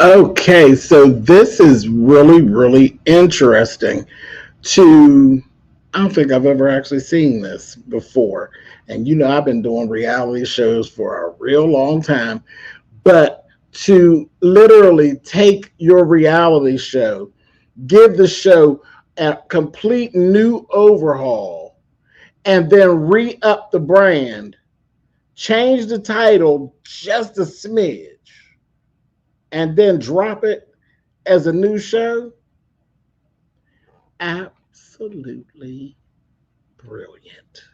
Okay, so this is really interesting to I don't think I've ever actually seen this before. And I've been doing reality shows for a real long time, but to literally take your reality show, give the show a complete new overhaul, and then re-up the brand, change the title just a smidge, and then drop it as a new show, absolutely brilliant.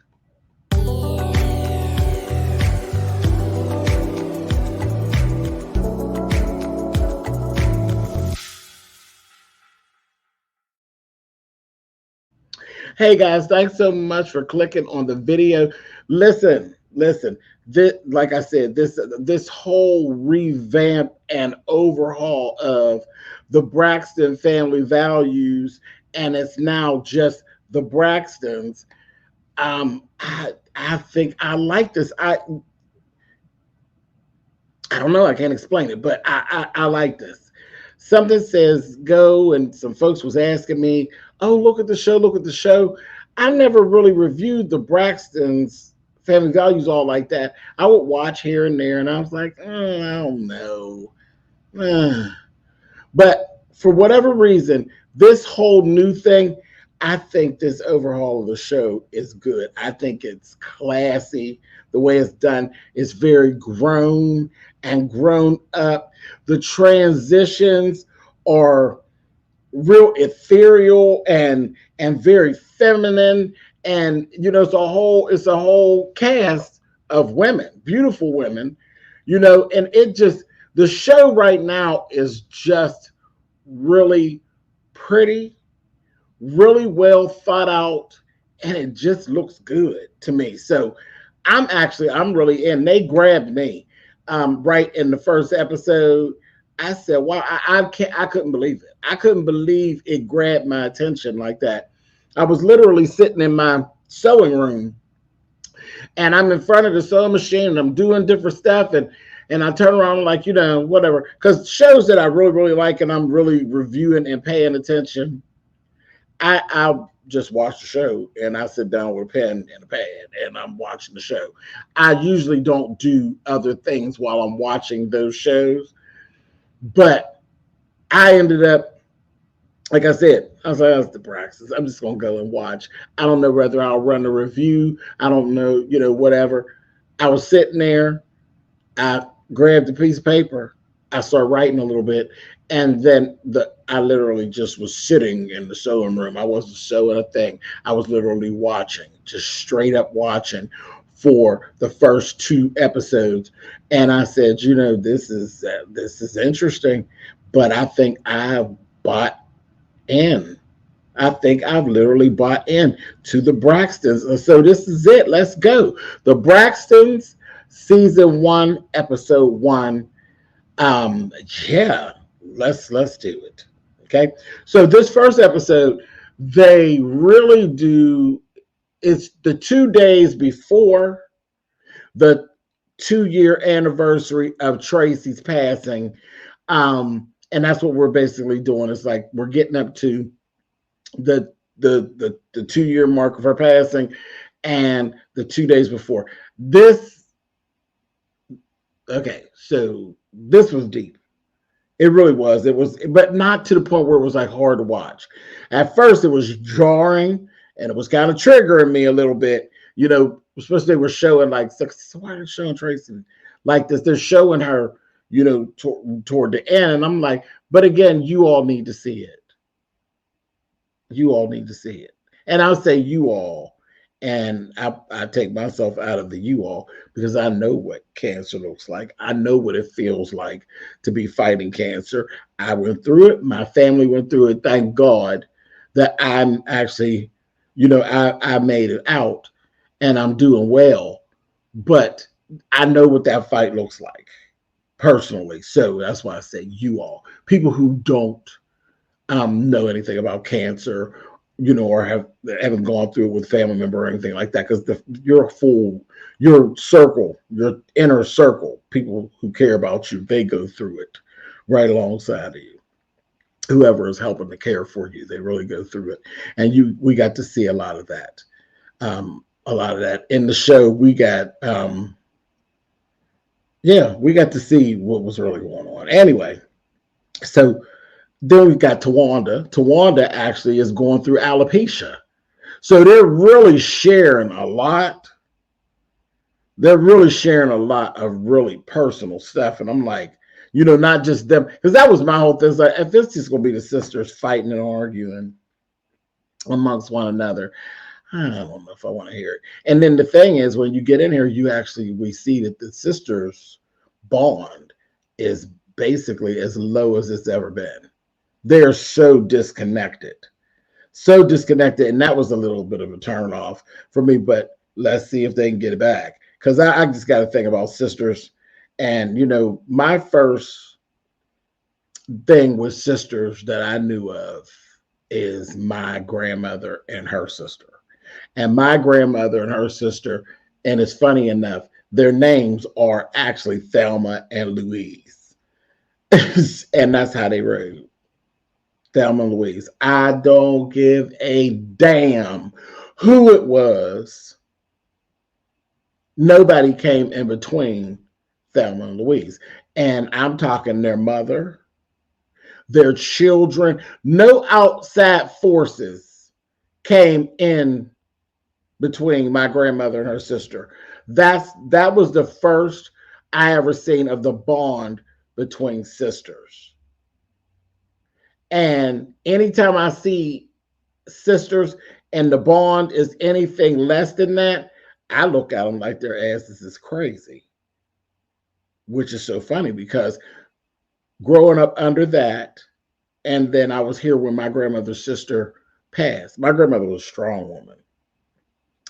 Hey guys, thanks so much for clicking on the video. Listen. This, like I said, this whole revamp and overhaul of the Braxton family values, and it's now just the Braxtons. I think I like this. I don't know. I can't explain it, but I like this. Something says go, and some folks was asking me, "Oh, look at the show! Look at the show!" I never really reviewed the Braxtons family values all like that. I would watch here and there, and I was like, I don't know. But for whatever reason, this whole new thing, I think this overhaul of the show is good. I think it's classy. The way it's done is very grown and grown up. The transitions are real ethereal and very feminine. And it's a whole cast of women, beautiful women, and the show right now is just really pretty, really well thought out, and it just looks good to me. So I'm really in. They grabbed me right in the first episode. I said, wow, I couldn't believe it. I couldn't believe it grabbed my attention like that. I was literally sitting in my sewing room, and I'm in front of the sewing machine, and I'm doing different stuff, and I turn around like, whatever, because shows that I really like and I'm really reviewing and paying attention, I'll just watch the show, and I sit down with a pen and a pad and I'm watching the show. I usually don't do other things while I'm watching those shows, but I ended up, like I said, I was like, that's the Braxtons. I'm just going to go and watch. I don't know whether I'll run a review. I don't know, whatever. I was sitting there. I grabbed a piece of paper. I started writing a little bit. And then I literally just was sitting in the sewing room. I wasn't sewing a thing. I was literally watching, just straight up watching for the first 2 episodes. And I said, this is interesting, but I think I've bought in. I think I've literally bought in to the Braxtons. So this is it. Let's go. The Braxtons, season 1, episode 1. Yeah, let's do it. Okay. So this first episode, they really do. It's the 2 days before the 2-year anniversary of Tracy's passing. And that's what we're basically doing. It's like we're getting up to the 2-year mark of her passing, and the 2 days before this. Okay, so this was deep. It really was. It was, but not to the point where it was like hard to watch. At first, it was jarring, and it was kind of triggering me a little bit. Especially they were showing like, so why are they showing Tracy like this? They're showing her, toward the end. And I'm like, but again, you all need to see it. You all need to see it. And I'll say you all, and I take myself out of the you all, because I know what cancer looks like. I know what it feels like to be fighting cancer. I went through it. My family went through it. Thank God that I'm actually, I made it out and I'm doing well. But I know what that fight looks like personally. So that's why I say you all, people who don't know anything about cancer, or haven't gone through it with a family member or anything like that, because your circle, your inner circle, people who care about you, they go through it right alongside of you. Whoever is helping to care for you, they really go through it. And we got to see a lot of that. A lot of that in the show. We got we got to see what was really going on. Anyway, so then we got Towanda. Towanda actually is going through alopecia. So they're really sharing a lot. They're really sharing a lot of really personal stuff. And I'm like, not just them, because that was my whole thing. It's like, if it's just going to be the sisters fighting and arguing amongst one another, I don't know if I want to hear it. And then the thing is, when you get in here, we see that the sisters' bond is basically as low as it's ever been. They're so disconnected. And that was a little bit of a turn off for me, but let's see if they can get it back. Because I just got to think about sisters. And, my first thing with sisters that I knew of is my grandmother and her sister. And my grandmother and her sister, and it's funny enough, their names are actually Thelma and Louise. And that's how they rode. Thelma and Louise. I don't give a damn who it was. Nobody came in between Thelma and Louise. And I'm talking their mother, their children. No outside forces came in between my grandmother and her sister. That was the first I ever seen of the bond between sisters. And anytime I see sisters and the bond is anything less than that, I look at them like their asses is crazy. Which is so funny because growing up under that, and then I was here when my grandmother's sister passed. My grandmother was a strong woman.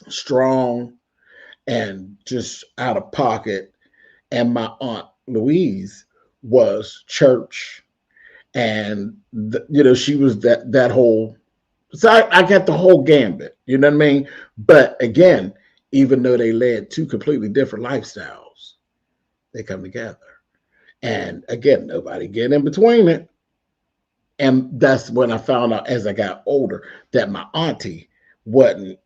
Strong and just out of pocket. And my Aunt Louise was church. And, she was that whole, so I got the whole gambit, you know what I mean? But again, even though they led two completely different lifestyles, they come together. And again, nobody get in between it. And that's when I found out as I got older that my auntie wasn't,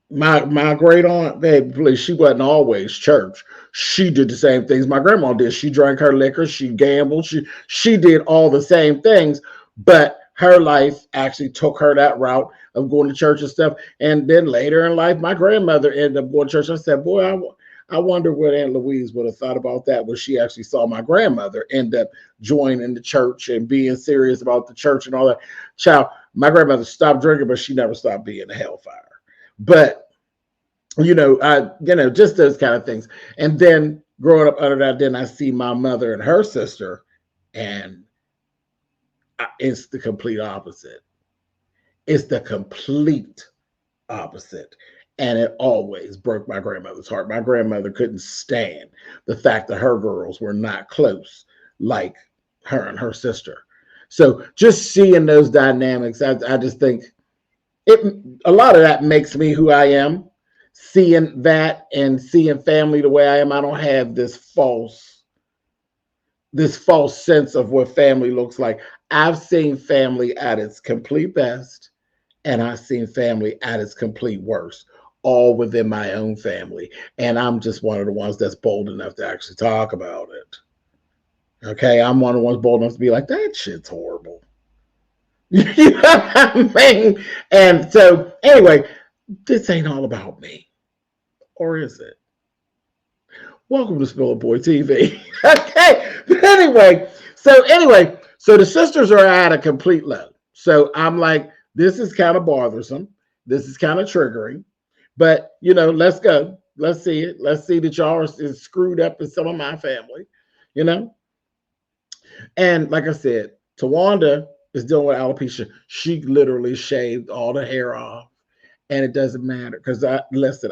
my great aunt, baby, she wasn't always church. She did the same things my grandma did. She drank her liquor, she gambled, she did all the same things, but her life actually took her that route of going to church and stuff. And then later in life, my grandmother ended up going to church. I said, boy, I wonder what Aunt Louise would have thought about that when she actually saw my grandmother end up joining the church and being serious about the church and all that. Child, my grandmother stopped drinking, but she never stopped being a hellfire. But, just those kind of things. And then growing up under that, then I see my mother and her sister, and it's the complete opposite. It's the complete opposite. And it always broke my grandmother's heart. My grandmother couldn't stand the fact that her girls were not close like her and her sister. So just seeing those dynamics, I just think a lot of that makes me who I am. Seeing that and seeing family the way I am, I don't have this false sense of what family looks like. I've seen family at its complete best, and I've seen family at its complete worst, all within my own family. And I'm just one of the ones that's bold enough to actually talk about it. Okay, I'm one of the ones bold enough to be like, that shit's horrible. You know what I mean? And so, anyway, this ain't all about me. Or is it? Welcome to SpillitBoyTV. Okay, but anyway, so the sisters are at a complete low. So I'm like, this is kind of bothersome. This is kind of triggering. But, let's go. Let's see it. Let's see that y'all is screwed up in some of my family, And like I said, Towanda is dealing with alopecia. She literally shaved all the hair off, and it doesn't matter because I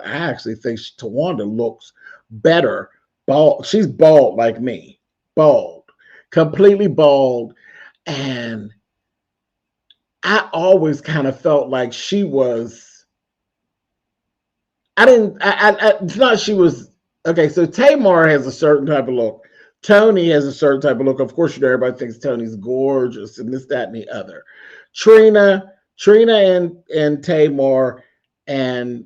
actually think Towanda looks better bald. She's bald like me, bald, completely bald, and I always kind of felt like she was. It's not she was okay. So Tamar has a certain type of look. Tony has a certain type of look. Of course, you know everybody thinks Tony's gorgeous and this, that, and the other. Trina and Tamar and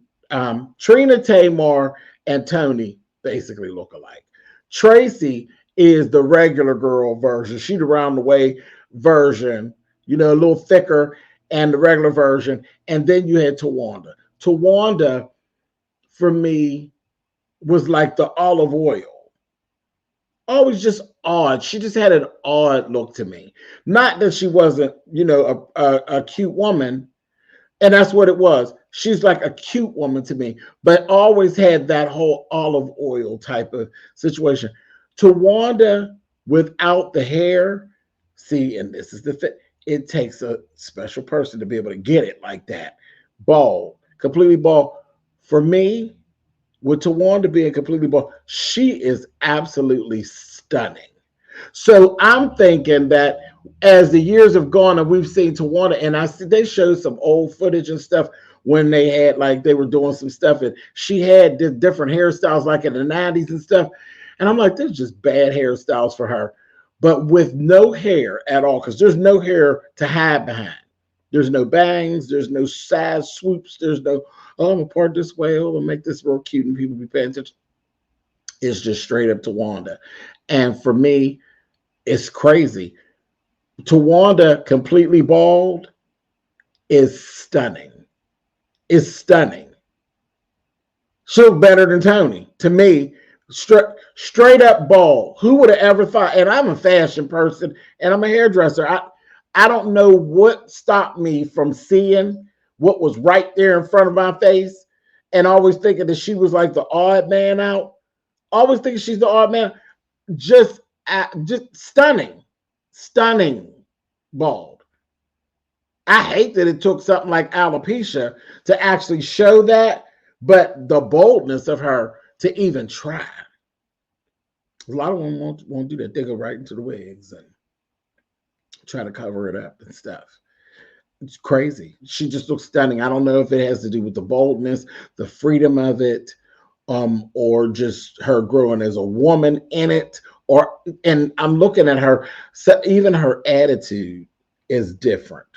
Trina, Tamar, and Tony basically look alike. Tracy is the regular girl version. She's the round the way version, you know, a little thicker, and the regular version. And then you had Towanda. Towanda, for me, was like the olive oil. Always just odd. She just had an odd look to me. Not that she wasn't, you know, a cute woman, and that's what it was. She's like a cute woman to me, but always had that whole olive oil type of situation. Towanda without the hair, see, and this is the thing, it takes a special person to be able to get it like that. Bald, completely bald. For me, with Towanda being completely bald, she is absolutely stunning. So I'm thinking that as the years have gone and we've seen Towanda, and I see they showed some old footage and stuff when they had like they were doing some stuff, and she had different hairstyles like in the 90s and stuff. And I'm like, there's just bad hairstyles for her. But with no hair at all, because there's no hair to hide behind. There's no bangs, there's no side swoops, there's no, oh, I'm gonna part this way, oh, I'll make this real cute and people be paying attention. It's just straight up Towanda. And for me, it's crazy. Towanda completely bald is stunning. It's stunning. She look better than Tony. To me, straight up bald. Who would have ever thought? And I'm a fashion person and I'm a hairdresser. I don't know what stopped me from seeing what was right there in front of my face and always thinking that she was like the odd man out. Always thinking she's the odd man. Just stunning, stunning bald. I hate that it took something like alopecia to actually show that, but the boldness of her to even try. A lot of them won't do that. They go right into the wigs and try to cover it up and stuff. It's crazy. She just looks stunning. I don't know if it has to do with the boldness, the freedom of it, or just her growing as a woman in it. And I'm looking at her, so even her attitude is different.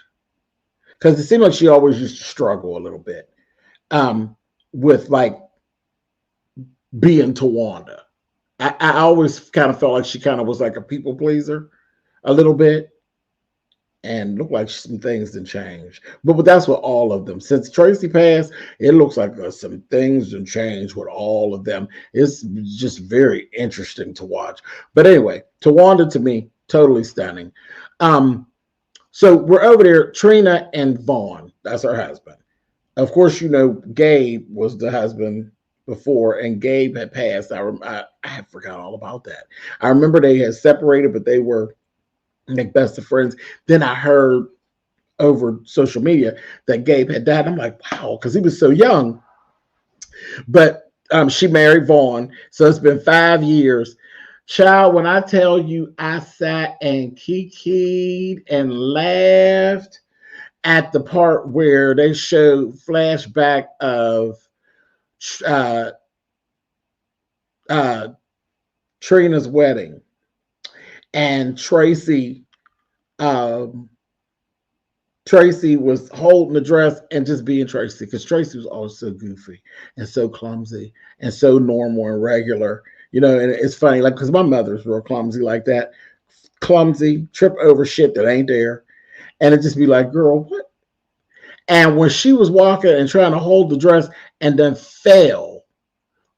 Because it seemed like she always used to struggle a little bit with like being Towanda. I always kind of felt like she kind of was like a people pleaser a little bit. And looked like some things didn't change. But that's with all of them. Since Tracy passed, it looks like some things didn't change with all of them. It's just very interesting to watch. But anyway, Towanda to me, totally stunning. So we're over there, Trina and Vaughn. That's her husband. Of course, you know, Gabe was the husband before, and Gabe had passed. I forgot all about that. I remember they had separated, but they were like best of friends. Then I heard over social media that Gabe had died. I'm like, wow, because he was so young. But she married Vaughn, so it's been 5 years. Child, when I tell you, I sat and kikied and laughed at the part where they showed flashback of Trina's wedding. And Tracy was holding the dress and just being Tracy, because Tracy was always so goofy and so clumsy and so normal and regular, you know. And it's funny, like, because my mother's real clumsy like that, clumsy, trip over shit that ain't there, and it just be like, girl, what? And when she was walking and trying to hold the dress and then fell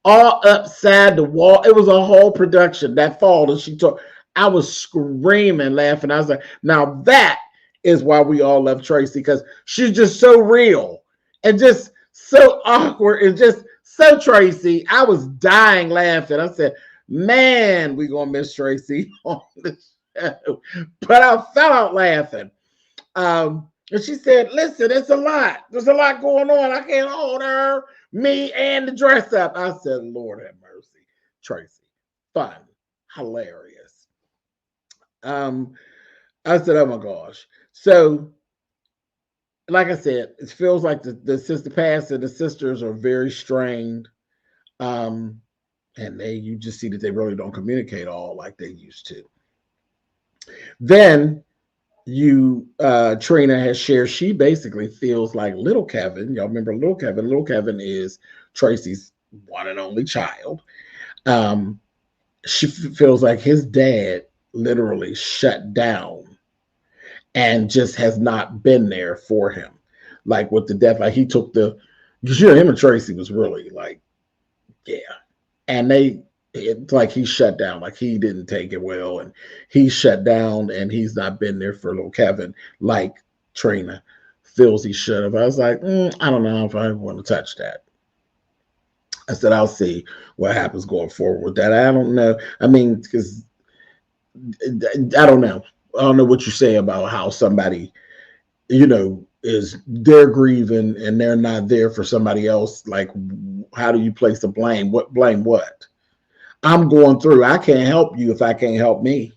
all upside the wall, it was a whole production, that fall that she took. I was screaming, laughing. I was like, now that is why we all love Tracy, because she's just so real and just so awkward and just so Tracy. I was dying laughing. I said, man, we going to miss Tracy on the show. But I fell out laughing. And she said, listen, it's a lot. There's a lot going on. I can't hold her, me, and the dress up. I said, Lord have mercy. Tracy, fun, hilarious. I said, oh my gosh. So, like I said, it feels like the sister passed and the sisters are very strained. And you just see that they really don't communicate all like they used to. Then Trina has shared, she basically feels like little Kevin. Y'all remember little Kevin? Little Kevin is Tracy's one and only child. She feels like his dad literally shut down and just has not been there for him. Like with the death, like he took because him and Tracy was really like, yeah. And it's like he shut down, like he didn't take it well, and he shut down, and he's not been there for little Kevin like Trina feels he should have. I was like, I don't know if I want to touch that. I said, I'll see what happens going forward with that. I don't know. I mean, because I don't know. I don't know what you say about how somebody, they're grieving and they're not there for somebody else. Like, how do you place the blame? What blame what? I'm going through. I can't help you if I can't help me.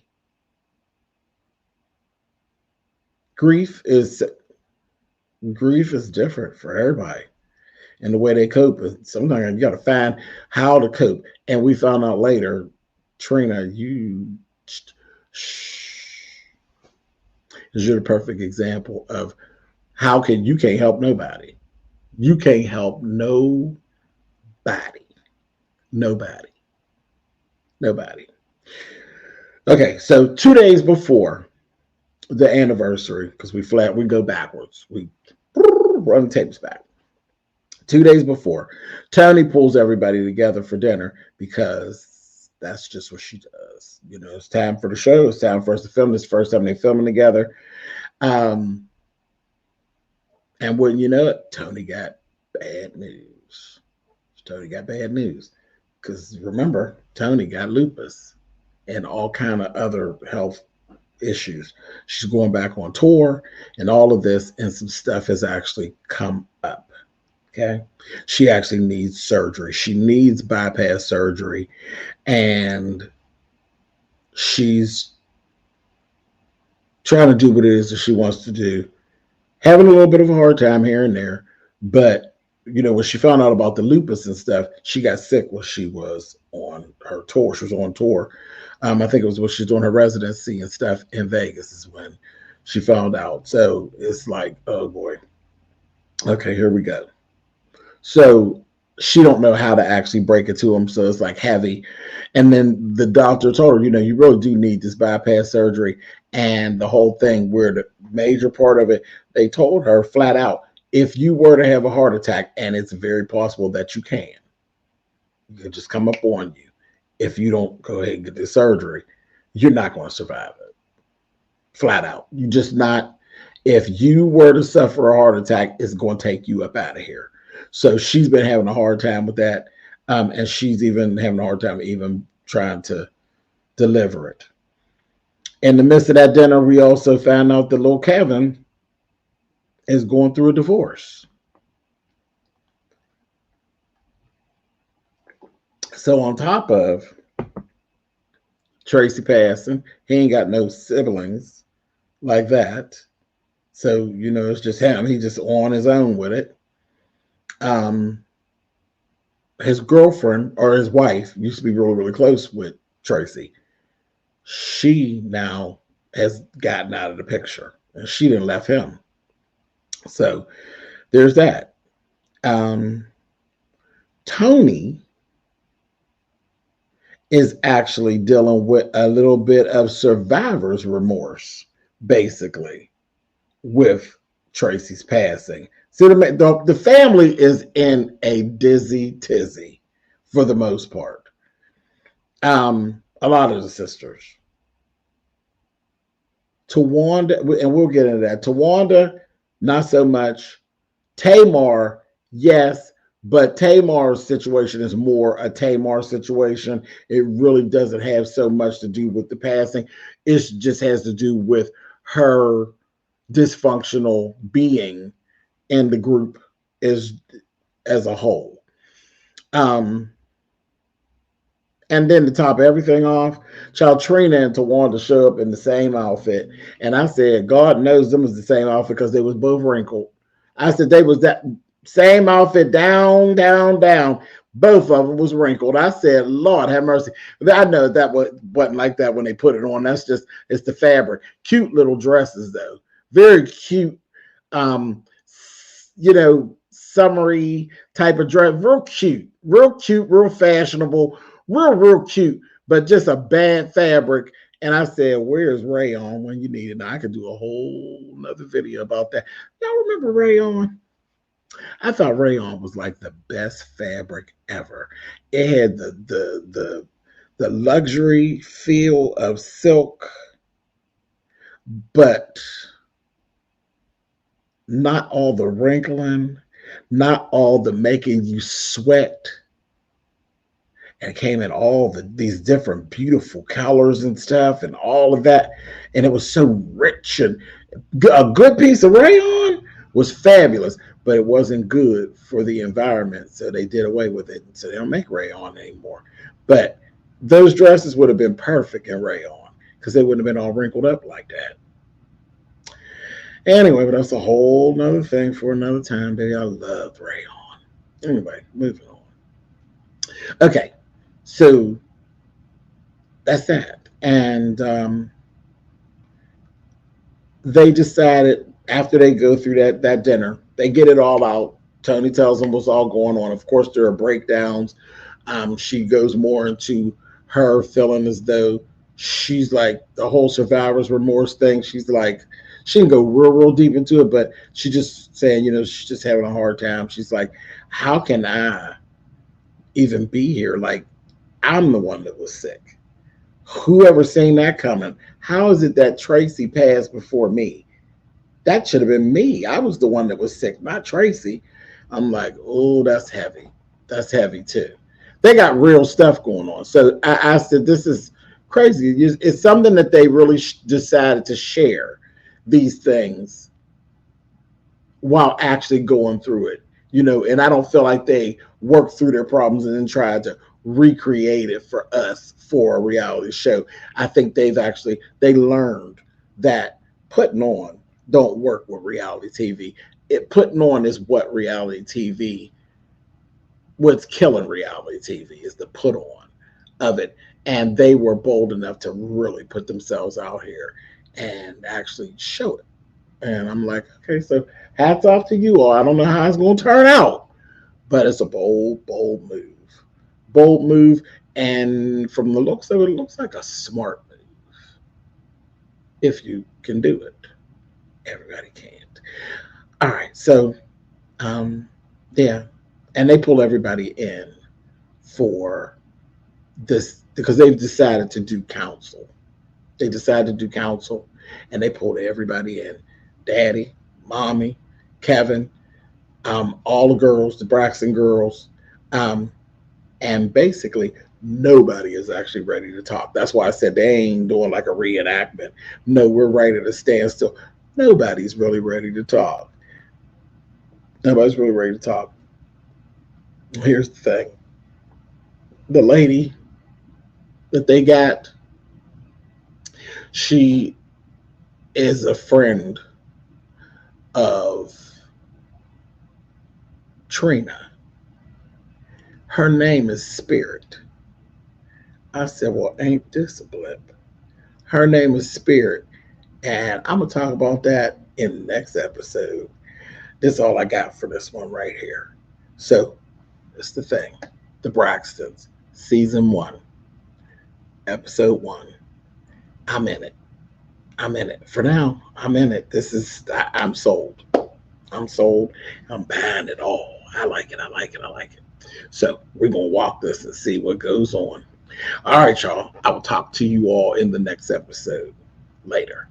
Grief is different for everybody and the way they cope. And sometimes you got to find how to cope. And we found out later, Trina, you're the perfect example of how you can't help nobody. You can't help nobody. Okay, so 2 days before the anniversary, because we go backwards. We run the tapes back. 2 days before, Tony pulls everybody together for dinner because that's just what she does. It's time for the show. It's time for us to film. This first time they're filming together. And wouldn't you know it, Tony got bad news. Because remember, Tony got lupus and all kind of other health issues. She's going back on tour and all of this, and some stuff has actually come up. Okay. She actually needs surgery. She needs bypass surgery, and she's trying to do what it is that she wants to do. Having a little bit of a hard time here and there, but when she found out about the lupus and stuff, she got sick when she was on her tour. She was on tour. I think it was when she was doing her residency and stuff in Vegas is when she found out. So it's like, oh boy. Okay, here we go. So she don't know how to actually break it to him. So it's like heavy. And then the doctor told her, you really do need this bypass surgery. And the whole thing, where the major part of it, they told her flat out, if you were to have a heart attack, and it's very possible that you can just come up on you. If you don't go ahead and get this surgery, you're not going to survive it. Flat out. You just not. If you were to suffer a heart attack, it's going to take you up out of here. So she's been having a hard time with that. And she's even having a hard time even trying to deliver it. In the midst of that dinner, we also found out that little Kevin is going through a divorce. So on top of Tracy passing, he ain't got no siblings like that. So, it's just him. He's just on his own with it. His girlfriend or his wife used to be really, really close with Tracy. She now has gotten out of the picture, and she didn't left him. So there's that. Tony is actually dealing with a little bit of survivor's remorse, basically, with Tracy's passing. See, the family is in a dizzy tizzy for the most part. A lot of the sisters. Towanda, and we'll get into that. Towanda, not so much. Tamar, yes, but Tamar's situation is more a Tamar situation. It really doesn't have so much to do with the passing. It just has to do with her dysfunctional being in the group as a whole. And then to top everything off, Trina and Towanda show up in the same outfit. And I said, God knows them was the same outfit because they was both wrinkled. I said they was Same outfit, down, down, down. Both of them was wrinkled. I said, Lord have mercy. I know that wasn't like that when they put it on. That's just, it's the fabric. Cute little dresses, though. Very cute, summery type of dress. Real cute, real fashionable, real cute, but just a bad fabric. And I said, where's rayon when you need it? Now, I could do a whole nother video about that. Y'all remember rayon? I thought rayon was like the best fabric ever. It had the luxury feel of silk, but not all the wrinkling, not all the making you sweat. And it came in all these different beautiful colors and stuff and all of that. And it was so rich, and a good piece of rayon was fabulous, but it wasn't good for the environment. So they did away with it. So they don't make rayon anymore. But those dresses would have been perfect in rayon because they wouldn't have been all wrinkled up like that. Anyway, but that's a whole nother thing for another time, baby. I love rayon. Anyway, moving on. Okay, so that's that. And they decided after they go through that dinner, they get it all out. Tony tells them what's all going on. Of course, there are breakdowns. She goes more into her feeling as though she's like the whole survivor's remorse thing. She's like, she didn't go real deep into it, but she just saying, she's just having a hard time. She's like, how can I even be here? Like, I'm the one that was sick. Whoever seen that coming? How is it that Tracy passed before me? That should have been me. I was the one that was sick, not Tracy. I'm like, oh, that's heavy. That's heavy too. They got real stuff going on. So I said, this is crazy. It's something that they really decided to share these things while actually going through it, and I don't feel like they worked through their problems and then tried to recreate it for us for a reality show. I think they learned that putting on don't work with reality TV. Putting on is what what's killing reality TV is the put on of it. And they were bold enough to really put themselves out here and actually show it. And I'm like, okay, so hats off to you all. I don't know how it's going to turn out, but it's a bold move. Bold move. And from the looks of it, it looks like a smart move. If you can do it. Everybody can't. All right, so, yeah. And they pull everybody in for this because they've decided to do council. They decided to do council, and they pulled everybody in. Daddy, Mommy, Kevin, all the girls, the Braxton girls, and basically nobody is actually ready to talk. That's why I said they ain't doing like a reenactment. No, we're ready to stand still. Nobody's really ready to talk. Nobody's really ready to talk. Here's the thing. The lady that they got, she is a friend of Trina. Her name is Spirit. I said, well, ain't this a blip? Her name is Spirit. And I'm going to talk about that in the next episode. That's all I got for this one right here. So, it's the thing. The Braxtons, season 1, episode 1. I'm in it. I'm in it. For now, I'm in it. I'm sold. I'm sold. I'm buying it all. I like it. I like it. I like it. So we're going to walk this and see what goes on. All right, y'all. I will talk to you all in the next episode. Later.